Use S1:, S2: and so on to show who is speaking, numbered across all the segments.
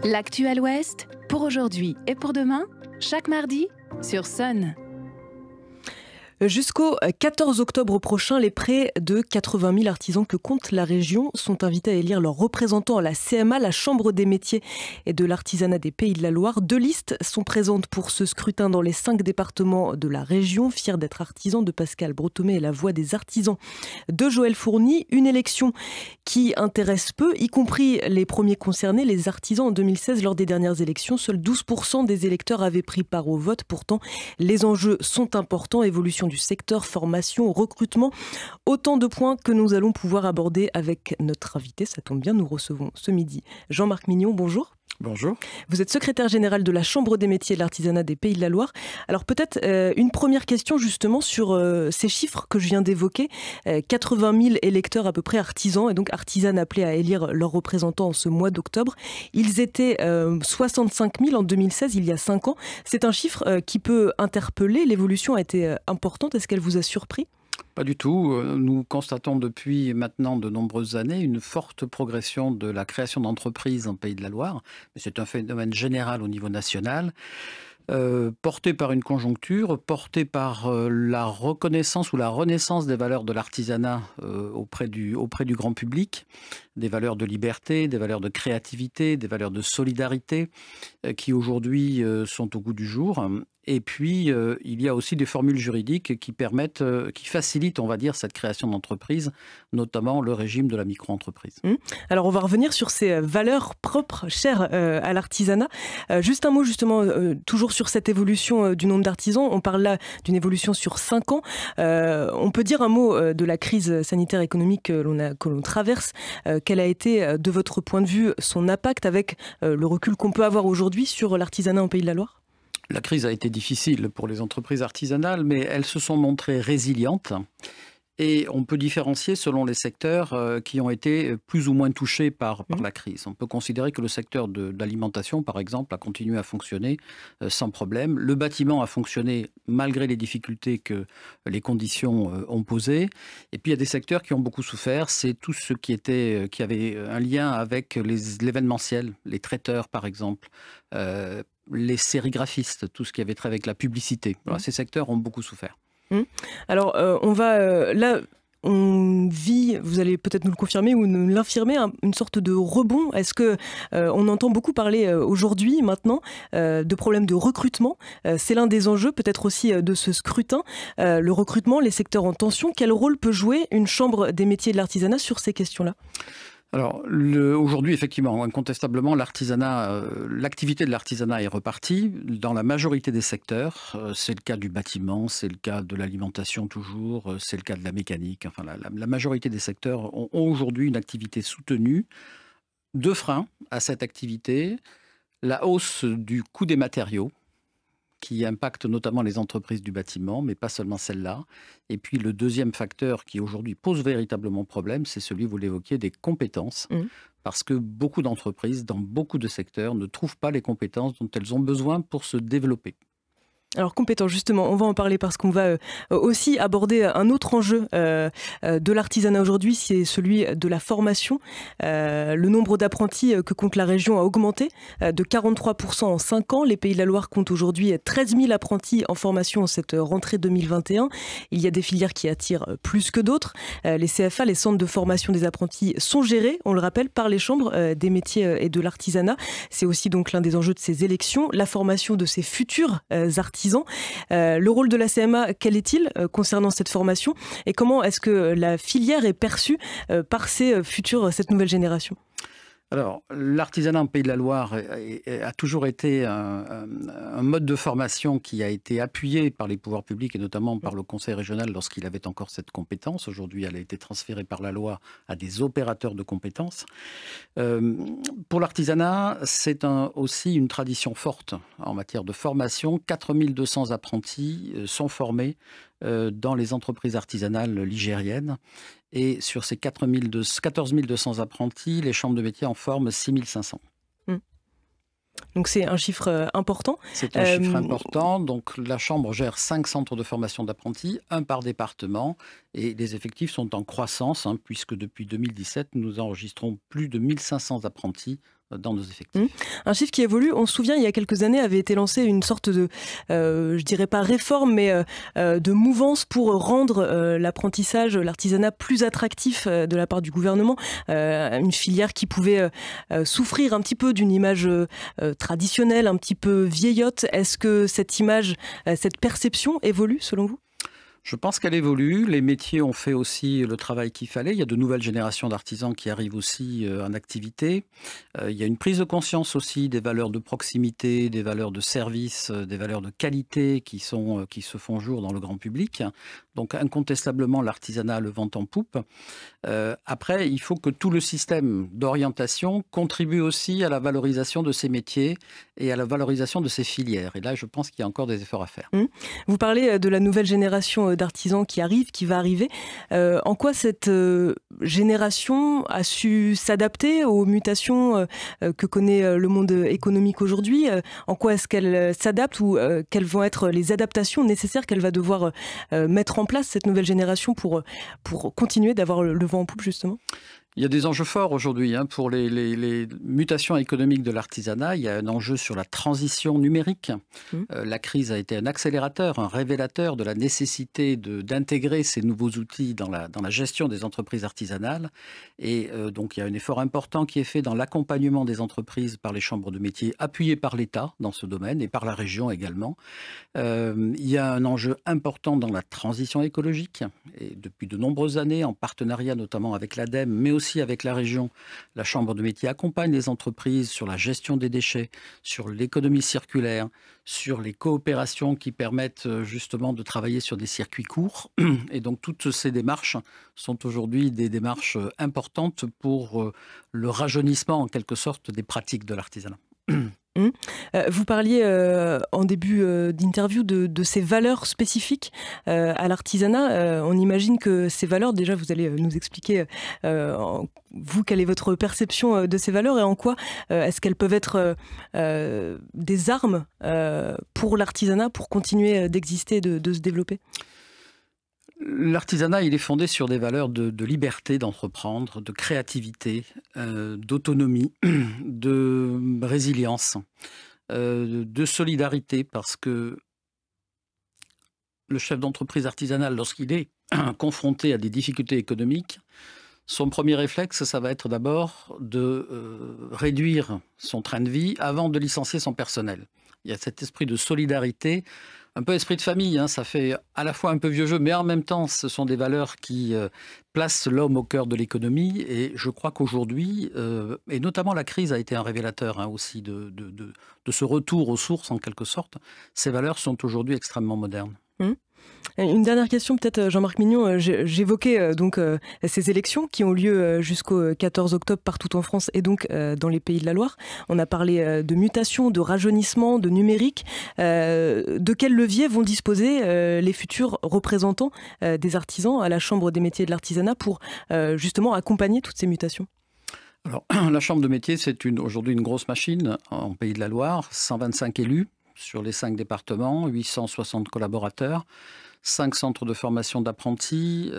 S1: L'actu à l'Ouest, pour aujourd'hui et pour demain, chaque mardi sur Sun.
S2: Jusqu'au 14 octobre prochain, les près de 80 000 artisans que compte la région sont invités à élire leurs représentants à la CMA, la Chambre des métiers et de l'artisanat des Pays de la Loire. 2 listes sont présentes pour ce scrutin dans les 5 départements de la région. Fier d'être artisan, de Pascal Bretomé et la voix des artisans de Joël Fourny. Une élection qui intéresse peu, y compris les premiers concernés, les artisans. En 2016, lors des dernières élections, seuls 12% des électeurs avaient pris part au vote. Pourtant, les enjeux sont importants. Évolution du secteur, formation, recrutement. Autant de points que nous allons pouvoir aborder avec notre invité. Ça tombe bien, nous recevons ce midi Jean-Marc Mignon. Bonjour.
S3: Bonjour.
S2: Vous êtes secrétaire général de la Chambre des métiers et de l'artisanat des Pays de la Loire. Alors peut-être une première question justement sur ces chiffres que je viens d'évoquer. 80 000 électeurs à peu près artisans et donc artisanes appelés à élire leurs représentants en ce mois d'octobre. Ils étaient 65 000 en 2016, il y a 5 ans. C'est un chiffre qui peut interpeller. L'évolution a été importante. Est-ce qu'elle vous a surpris ?
S3: Pas du tout. Nous constatons depuis maintenant de nombreuses années une forte progression de la création d'entreprises en Pays de la Loire. C'est un phénomène général au niveau national. Porté par une conjoncture, porté par la reconnaissance ou la renaissance des valeurs de l'artisanat auprès du grand public, des valeurs de liberté, des valeurs de créativité, des valeurs de solidarité qui aujourd'hui sont au goût du jour. Et puis, il y a aussi des formules juridiques qui permettent, qui facilitent, on va dire, cette création d'entreprise, notamment le régime de la micro-entreprise.
S2: Alors, on va revenir sur ces valeurs propres, chères à l'artisanat. Juste un mot, justement, toujours sur cette évolution du nombre d'artisans. On parle là d'une évolution sur 5 ans. On peut dire un mot de la crise sanitaire économique que l'on traverse. Quel a été, de votre point de vue, son impact avec le recul qu'on peut avoir aujourd'hui sur l'artisanat en Pays de la Loire ?
S3: La crise a été difficile pour les entreprises artisanales, mais elles se sont montrées résilientes. Et on peut différencier selon les secteurs qui ont été plus ou moins touchés par la crise. On peut considérer que le secteur de l'alimentation, par exemple, a continué à fonctionner sans problème. Le bâtiment a fonctionné malgré les difficultés que les conditions ont posées. Et puis il y a des secteurs qui ont beaucoup souffert. C'est tout ce qui avait un lien avec l'événementiel, les traiteurs, par exemple. Les sérigraphistes, tout ce qui avait trait avec la publicité. Voilà, ces secteurs ont beaucoup souffert.
S2: Alors, on va là, on vit, vous allez peut-être nous le confirmer ou nous l'infirmer, une sorte de rebond. Est-ce que on entend beaucoup parler aujourd'hui, maintenant, de problèmes de recrutement ? C'est l'un des enjeux, peut-être aussi de ce scrutin. Le recrutement, les secteurs en tension. Quel rôle peut jouer une chambre des métiers et de l'artisanat sur ces questions-là ?
S3: Alors, aujourd'hui, effectivement, incontestablement, l'activité de l'artisanat est repartie dans la majorité des secteurs. C'est le cas du bâtiment, c'est le cas de l'alimentation toujours, c'est le cas de la mécanique. Enfin, la majorité des secteurs ont aujourd'hui une activité soutenue. 2 freins à cette activité, la hausse du coût des matériaux, qui impacte notamment les entreprises du bâtiment, mais pas seulement celles-là. Et puis le deuxième facteur qui aujourd'hui pose véritablement problème, c'est celui, vous l'évoquiez, des compétences. Parce que beaucoup d'entreprises, dans beaucoup de secteurs, ne trouvent pas les compétences dont elles ont besoin pour se développer.
S2: Alors compétents, justement, on va en parler parce qu'on va aussi aborder un autre enjeu de l'artisanat aujourd'hui, c'est celui de la formation. Le nombre d'apprentis que compte la région a augmenté de 43% en 5 ans. Les Pays de la Loire comptent aujourd'hui 13 000 apprentis en formation en cette rentrée 2021. Il y a des filières qui attirent plus que d'autres. Les CFA, les centres de formation des apprentis, sont gérés, on le rappelle, par les chambres des métiers et de l'artisanat. C'est aussi donc l'un des enjeux de ces élections, la formation de ces futurs artisans. Le rôle de la CMA, quel est-il concernant cette formation et comment est-ce que la filière est perçue par cette nouvelle génération ?
S3: Alors, l'artisanat en Pays de la Loire a toujours été un mode de formation qui a été appuyé par les pouvoirs publics et notamment par le Conseil régional lorsqu'il avait encore cette compétence. Aujourd'hui, elle a été transférée par la loi à des opérateurs de compétences. Pour l'artisanat, c'est aussi une tradition forte en matière de formation. 4200 apprentis sont formés dans les entreprises artisanales ligériennes. Et sur ces 14 200 apprentis, les chambres de métiers en forment 6 500.
S2: Donc c'est un chiffre important.
S3: C'est un chiffre important. Donc la Chambre gère 5 centres de formation d'apprentis, 1 par département. Et les effectifs sont en croissance, puisque depuis 2017, nous enregistrons plus de 1500 apprentis dans nos effectifs.
S2: Un chiffre qui évolue, on se souvient, il y a quelques années, avait été lancée une sorte de, je dirais pas réforme, mais de mouvance pour rendre l'apprentissage, l'artisanat plus attractif de la part du gouvernement. Une filière qui pouvait souffrir un petit peu d'une image traditionnelle, un petit peu vieillotte. Est-ce que cette image, cette perception évolue selon vous ?
S3: Je pense qu'elle évolue. Les métiers ont fait aussi le travail qu'il fallait. Il y a de nouvelles générations d'artisans qui arrivent aussi en activité. Il y a une prise de conscience aussi des valeurs de proximité, des valeurs de service, des valeurs de qualité qui se font jour dans le grand public. Donc incontestablement, l'artisanat a le vent en poupe. Après, il faut que tout le système d'orientation contribue aussi à la valorisation de ces métiers et à la valorisation de ces filières. Et là, je pense qu'il y a encore des efforts à faire.
S2: Vous parlez de la nouvelle génération d'artisans qui arrive, qui va arriver. En quoi cette génération a su s'adapter aux mutations que connaît le monde économique aujourd'hui ? En quoi est-ce qu'elle s'adapte ou quelles vont être les adaptations nécessaires qu'elle va devoir mettre en place, cette nouvelle génération, pour continuer d'avoir le vent en poupe, justement ?
S3: Il y a des enjeux forts aujourd'hui pour les mutations économiques de l'artisanat. Il y a un enjeu sur la transition numérique. La crise a été un accélérateur, un révélateur de la nécessité d'intégrer ces nouveaux outils dans la gestion des entreprises artisanales. Et donc, il y a un effort important qui est fait dans l'accompagnement des entreprises par les chambres de métiers, appuyées par l'État dans ce domaine et par la région également. Il y a un enjeu important dans la transition écologique. Et depuis de nombreuses années, en partenariat notamment avec l'ADEME, mais aussi avec la région, la Chambre de métier accompagne les entreprises sur la gestion des déchets, sur l'économie circulaire, sur les coopérations qui permettent justement de travailler sur des circuits courts. Et donc toutes ces démarches sont aujourd'hui des démarches importantes pour le rajeunissement en quelque sorte des pratiques de l'artisanat.
S2: Vous parliez en début d'interview de ces valeurs spécifiques à l'artisanat. On imagine que ces valeurs, déjà vous allez nous expliquer, vous, quelle est votre perception de ces valeurs et en quoi est-ce qu'elles peuvent être des armes pour l'artisanat pour continuer d'exister, de se développer ?
S3: L'artisanat, il est fondé sur des valeurs de liberté d'entreprendre, de créativité, d'autonomie, de résilience, de solidarité, parce que le chef d'entreprise artisanale, lorsqu'il est confronté à des difficultés économiques, son premier réflexe, ça va être d'abord de réduire son train de vie avant de licencier son personnel. Il y a cet esprit de solidarité, un peu esprit de famille, ça fait à la fois un peu vieux jeu, mais en même temps, ce sont des valeurs qui placent l'homme au cœur de l'économie. Et je crois qu'aujourd'hui, et notamment la crise a été un révélateur aussi de ce retour aux sources en quelque sorte, ces valeurs sont aujourd'hui extrêmement modernes.
S2: Une dernière question peut-être, Jean-Marc Mignon. J'évoquais donc ces élections qui ont lieu jusqu'au 14 octobre partout en France et donc dans les Pays de la Loire. On a parlé de mutation, de rajeunissement, de numérique. De quels leviers vont disposer les futurs représentants des artisans à la Chambre des métiers et de l'artisanat pour justement accompagner toutes ces mutations ?
S3: Alors, la Chambre de métiers, c'est aujourd'hui une grosse machine en Pays de la Loire, 125 élus sur les 5 départements, 860 collaborateurs, 5 centres de formation d'apprentis,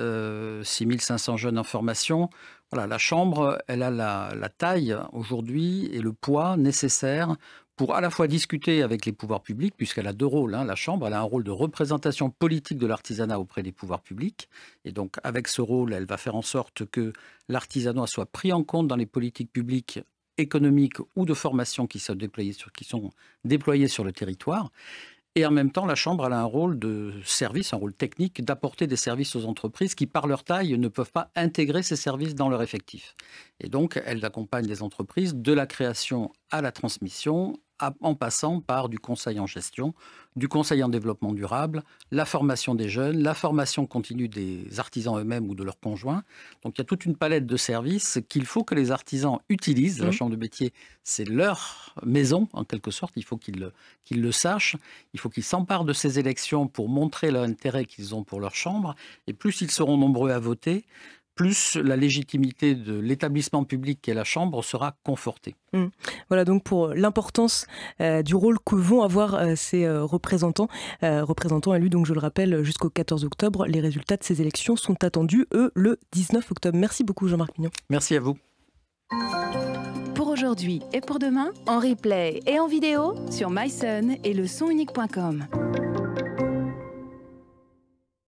S3: 6500 jeunes en formation. Voilà, la Chambre, elle a la taille aujourd'hui et le poids nécessaire pour à la fois discuter avec les pouvoirs publics, puisqu'elle a 2 rôles. La Chambre, elle a un rôle de représentation politique de l'artisanat auprès des pouvoirs publics. Et donc, avec ce rôle, elle va faire en sorte que l'artisanat soit pris en compte dans les politiques publiques économiques ou de formation qui sont déployées sur le territoire. Et en même temps, la Chambre a un rôle de service, un rôle technique, d'apporter des services aux entreprises qui, par leur taille, ne peuvent pas intégrer ces services dans leur effectif. Et donc, elle accompagne les entreprises de la création à la transmission, en passant par du conseil en gestion, du conseil en développement durable, la formation des jeunes, la formation continue des artisans eux-mêmes ou de leurs conjoints. Donc il y a toute une palette de services qu'il faut que les artisans utilisent. La Chambre de métier, c'est leur maison, en quelque sorte. Il faut qu'ils le sachent. Il faut qu'ils s'emparent de ces élections pour montrer l'intérêt qu'ils ont pour leur chambre. Et plus ils seront nombreux à voter, plus la légitimité de l'établissement public qu'est la Chambre sera confortée.
S2: Voilà donc pour l'importance du rôle que vont avoir ces représentants élus, donc je le rappelle, jusqu'au 14 octobre. Les résultats de ces élections sont attendus, le 19 octobre. Merci beaucoup Jean-Marc Mignon.
S3: Merci à vous.
S1: aujourd'hui et pour demain, en replay et en vidéo sur myson et lesonunique.com.